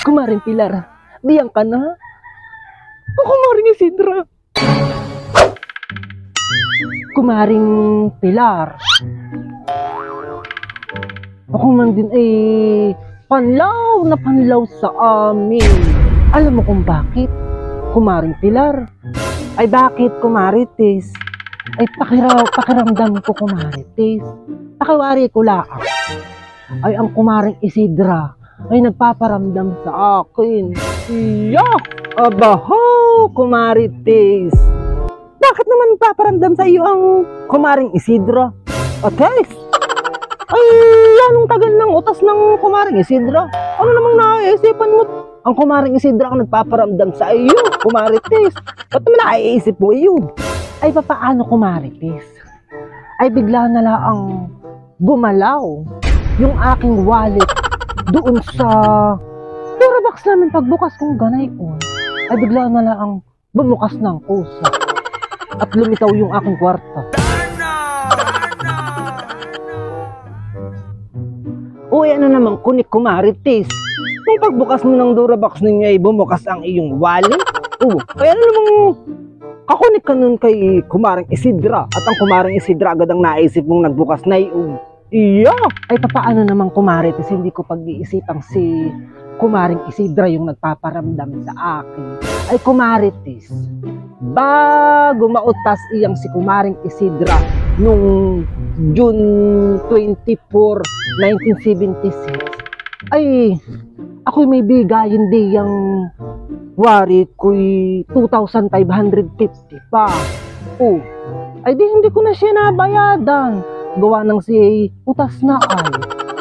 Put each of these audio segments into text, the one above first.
Kumaring Pilar, diyan ka na? O Kumaring Isidra? Kumaring Pilar. Ako man din ay panlaw na panlaw sa amin. Alam mo kung bakit? Kumaring Pilar. Ay bakit, Kumarites? Ay pakiramdam ko, Kumarites. Pakiwari ko lang. Ay ang Kumaring Isidra ay nagpaparamdam sa akin. Iyak! Abaho, Kumarites! Bakit naman nagpaparamdam sa iyo ang Kumaring Isidra? Okay? Ay, anong tagal ng utas ng Kumaring Isidra? Ano namang naiisipan mo? Ang Kumaring Isidra ang nagpaparamdam sa iyo, Kumarites. Ba't naman naiisip mo iyon? Ay, papaano, Kumarites? Ay, bigla na lang gumalaw yung aking wallet doon sa Durabox namin. Pagbukas kong ganay ko, ay bigla na lang bumukas ng kusa at lumitaw yung aking kwarta. Uy, ano naman kunik, Kumarites? Nung pagbukas mo ng Durabox ninyo ay bumukas ang iyong wallet? Ay ano namang kakunik ka nun kay Kumaring Isidra at ang Kumaring Isidra agad ang naisip mong nagbukas na iyon? Iya! Ay papaano naman, Kumarites, hindi ko pag-iisipang si Kumaring Isidra yung nagpaparamdam sa akin. Ay Kumarites, bago mautas iyang si Kumaring Isidra nung June 24, 1976, ay ako'y may bigayin di yung warit ko'y 2,550 pa. Ay di hindi ko na siya nabayadan. Gawa ng siya utas na ay.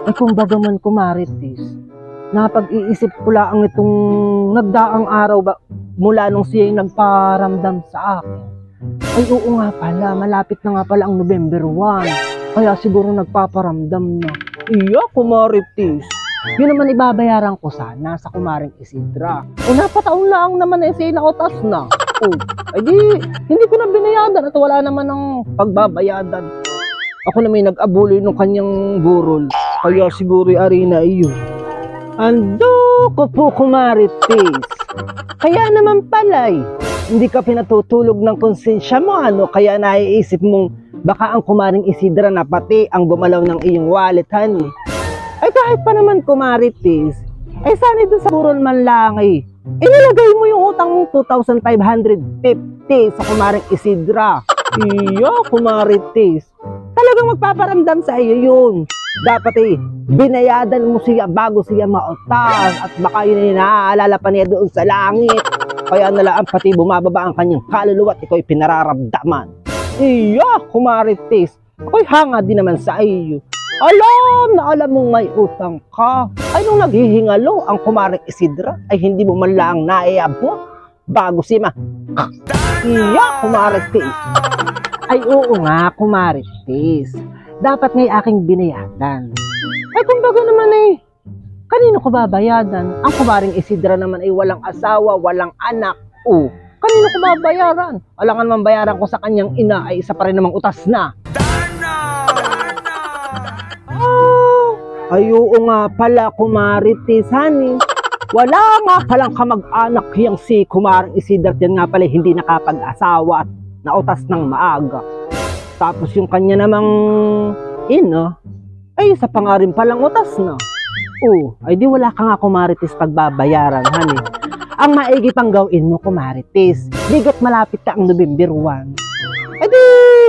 Ay kung bagaman, Kumarites, napag-iisip ko lang itong nagdaang araw ba, mula nung siya nagparamdam sa akin. Ay oo nga pala, malapit na nga pala ang November 1. Kaya siguro nagpaparamdam na. Iya, Kumarites. Yun naman ibabayaran ko sana sa Kumaring Isidra. Napataon lang naman na siya nautas na. Ay di, hindi ko na binayadan at wala naman ng pagbabayadan. Ako na may nag-abuloy ng kanyang burol. Kaya siguro arena iyo. Ando ko po, Kumarites. Kaya naman pala'y hindi ka pinatutulog ng konsensya mo, ano? Kaya naiisip mong baka ang Kumaring Isidra na pati ang gumalaw ng iyong wallet, honey. Ay kahit pa naman, Kumarites, ay sana doon sa burol man lang eh. Inilagay mo yung utang mong 2,550 sa Kumaring Isidra. Iya, Kumarites. Talagang magpaparamdam sa iyo yun. Dapat binayadan mo siya bago siya mautas at baka yun ay naaalala pa niya doon sa langit. Kaya nalaan pati bumababa ang kanyang kaluluwa at ikaw ay pinararamdaman. Iya, Kumarites. Ako'y hanga din naman sa iyo. Alam na alam mong may utang ka. Ay nung naghihingalo ang Kumaring Isidra ay hindi mo man lang naiabot bago siya Iya, Kumarites. Ay oo nga, Kumarites. Dapat nga'y aking binayadan. Ay kumbaga naman kanino ko babayadan? Ang Kumaring Isidra naman ay walang asawa, walang anak. Kanino ko babayaran? Alangan man bayaran ko sa kanyang ina ay isa pa rin namang utas na. Ay oo nga pala, Kumarites, honey. Wala nga palang kamag-anak yung si Kumaring Isidra. Yan nga pala hindi nakapag-asawa at nautas ng maaga. Tapos yung kanya namang ina, ay isa pa nga rin palang utas na. Ay di wala ka nga, Kumarites, pagbabayaran, honey. Ang maigi pang gawin mo, Kumarites, bigat malapit ka ang November 1. Ay di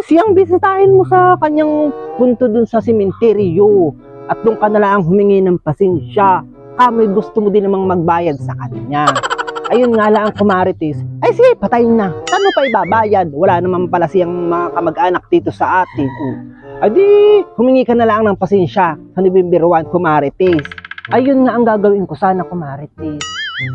siyang bisitahin mo sa kanyang punto dun sa sementeryo at doon ka na lang humingi ng pasensya. Kamoy gusto mo din namang magbayad sa kanya. Ayun nga lang, Kumarites. Ay sige, patayin na. Saan mo pa ibabayad? Wala naman pala siyang mga kamag-anak dito sa atin. Ay di, humingi ka na lang ng pasensya sa November 1, Kumarites. Ayun nga ang gagawin ko sana, Kumarites.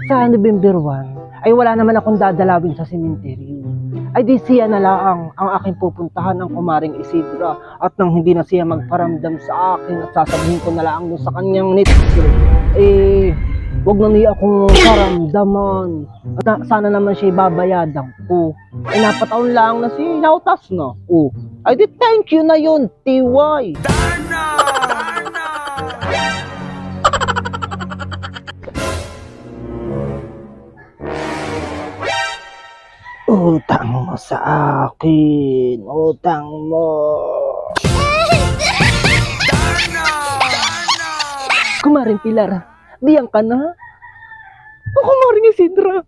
Sa November 1, ay wala naman akong dadalawin sa sementeryo. Ay di siya na lang ang aking pupuntahan ng Kumaring Isidra at nang hindi na siya magparamdam sa akin at sasabihin ko na lang sa kanyang nitso. Wag na niya akong karamdaman. At sana naman siya babayadan ko. Ay napataon lang na siya nautas na. Ay di thank you na yun, TY. Utang mo sa akin. Utang mo. Kumaring Pilar, diyan ka na? O kumaring Isidra?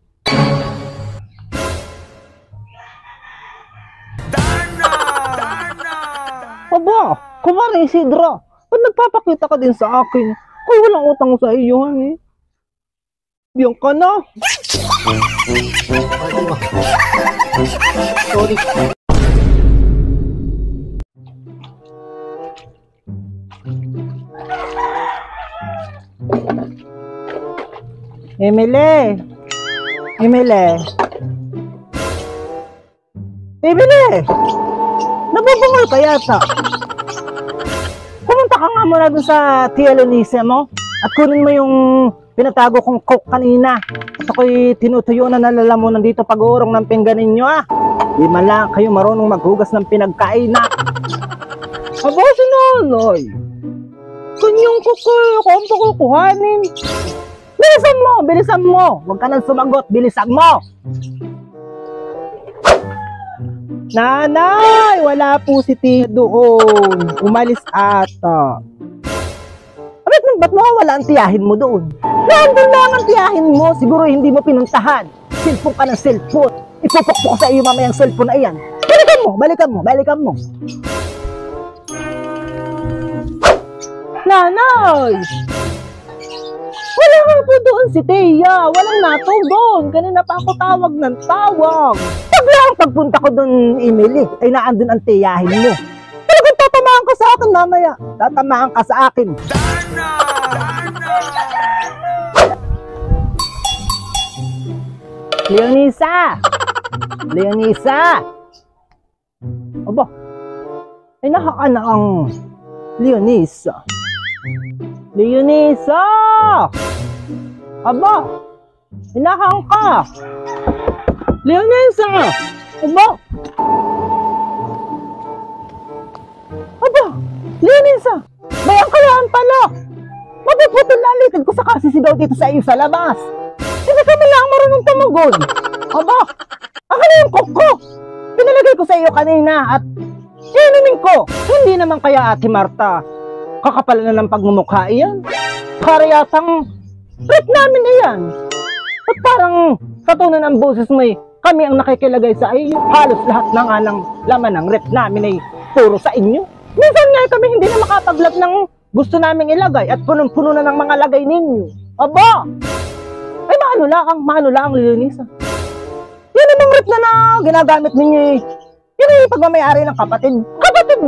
Aba, kumaring Isidra, ba't nagpapakita ka din sa akin? Kaya walang utang sa iyo, eh. Diyan ka na? Sorry. Emily! Emily! Emily! Nabubungol ka yata. Pumunta ka nga muna dun sa Tia Lunice mo at kunin mo yung pinatago kong coke kanina. At ako'y tinutuyo na nalalamunan dito pag-uurong ng pinggan ninyo, ah. Di man lang kayo marunong maghugas ng pinagkain, ah. Aba, si Nanay. Kanyang kukoy, ako ang pakukuhanin. Bilisan mo, bilisan mo. Huwag ka nang sumagot, bilisan mo. Nanay, wala po si Tia doon. Umalis ata. Ba't mawawala ang tiyahin mo doon? Nandun lang ang tiyahin mo. Siguro hindi mo pinuntahan. Cellphone ka ng cellphone. Ipupukpok ko sa iyo mamayang cellphone na iyan. Balikan mo, balikan mo, balikan mo. Nanay! Wala nga po doon si Tia. Walang natugon. Kanina pa ako tawag ng tawag. Pagpunta ko doon, Emily, ay naandun ang tiyahin mo. Talagang tatamaan ka sa akin mamaya. Tatamaan ka sa akin. Leonisa! Leonisa! Aba, ay nakaan na ang Leonisa. Leonisa! Aba, inahaan ka. Leonisa! Aba! Aba! Leonisa! Bayang kayaan pala! Mapuputol lalitid ko sa kasisigaw dito sa iyo sa labas! Hindi ka man lang marunong tumugon! Aba! Akin na yung koko! Pinalagay ko sa iyo kanina at inumin ko! Hindi naman kaya Ate Marta kakapal na ng pagmumukha iyan? Para yatang rep namin iyan! At parang sa tono ng boses mo eh, kami ang nakikilagay sa iyo. Halos lahat ng anang laman ng rep namin ay puro sa inyo. Minsan nga kami hindi na makapag-love ng gusto naming ilagay at punong-puno na ng mga lagay ninyo. Aba! Ay maano lang, Leonisa. Yan namang rep na ginagamit ninyo eh. Yan ay pagmamayari ng kapatid. Kapatid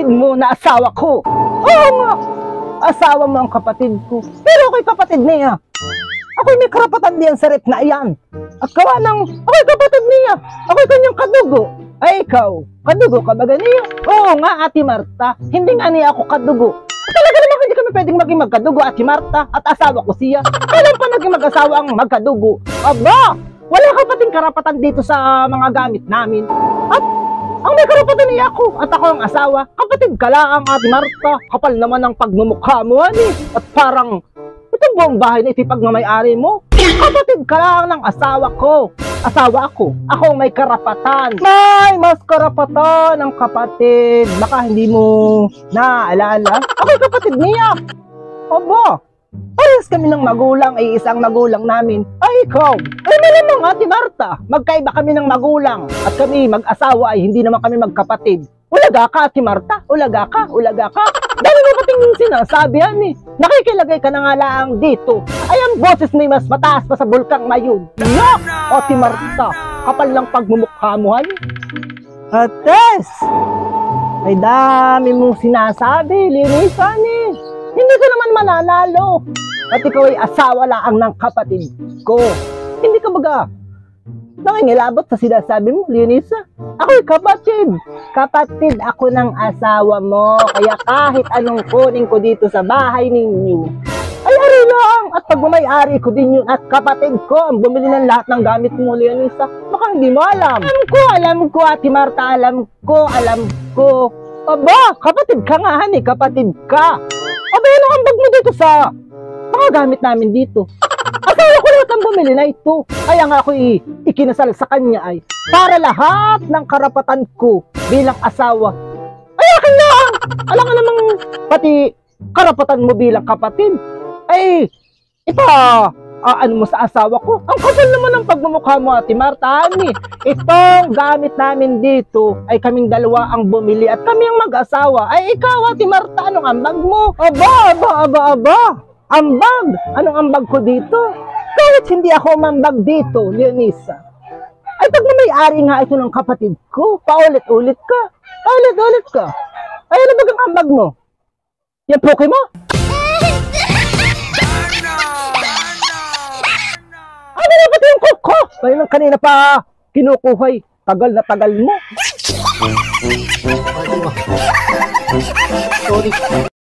mo na asawa ko. Oo nga, asawa mo ang kapatid ko. Pero ako'y kapatid niya. Ako'y may karapatan diyan sa rep na iyan. At kawa ng ako'y kapatid niya. Ako'y kanyang kadugo. Ay ikaw, kadugo ka ba niya? Oo nga Ate Marta, hindi nga niya ako kadugo. Talaga naman hindi kami pwedeng maging magkadugo Ate Marta at asawa ko siya. Kailan pa naging mag-asawa ang magkadugo? Aba, wala ka pating karapatan dito sa mga gamit namin. At ang may karapatan niya ako at ako ang asawa. Kapatid ka lang Ate Marta. Kapal naman ang pagmumukha mo ani. At parang itong buong bahay na ito pagmamayari mo. Kapatid ka lang ng asawa ko. Asawa ako. Ako ang may karapatan. May mas karapatan ang kapatid. Baka hindi mo naaalala. Ako'y kapatid niya. Aba, parehas kami ng magulang ay isang magulang namin. Ay ikaw, ay malamang Ate Marta. Magkaiba kami ng magulang. At kami mag-asawa ay hindi naman kami magkapatid. Ulaga ka Ate Marta. Ulaga ka. Dahil mo pating sinasabi yan eh. Nakikilagay ka na nga lang dito. Ay ang boses mo mas mataas pa sa bulkang mayon. Yak! Ate Marta, kapal lang pagmumukha mo han. Ates! Ay dami mong sinasabi, linisan eh. Hindi ka naman mananalo. At ikaw ay asawa lang ng kapatid ko. Hindi ka baga nangingilabot sa sinasabi mo, Leonisa. Ako'y kapatid. Kapatid ako ng asawa mo. Kaya kahit anong kunin ko dito sa bahay ninyo, ay ari lang. At pagmamayari ko din yun. At kapatid ko ang bumili ng lahat ng gamit mo, Leonisa. Baka hindi mo alam. Alam ko, Ate Marta. Alam ko. Aba, kapatid ka nga, honey. Kapatid ka. Aba, yan ang ambag mo dito sa mga gamit namin dito. Asawa ko lang ang bumili na ito. Kaya nga ako ikinasal sa kanya ay para lahat ng karapatan ko bilang asawa ay akin lang. Alam nga namang pati karapatan mo bilang kapatid ay ano mo sa asawa ko. Ang kapal naman ng pagmumukha mo, Ate Marta. Itong gamit namin dito ay kaming dalawa ang bumili at kami ang mag-asawa. Ay ikaw, Ate Marta, anong ambag mo? Aba. Ambag? Anong ambag ko dito? Kahit hindi ako mambag dito, Leonisa. Ay pag may-ari nga ito ng kapatid ko, paulit-ulit ka. Ay ano bagang ambag mo? Yan poke mo? Ano na pati yung kuko? Kaya lang kanina pa kinukuhay. Tagal na tagal mo. Sorry.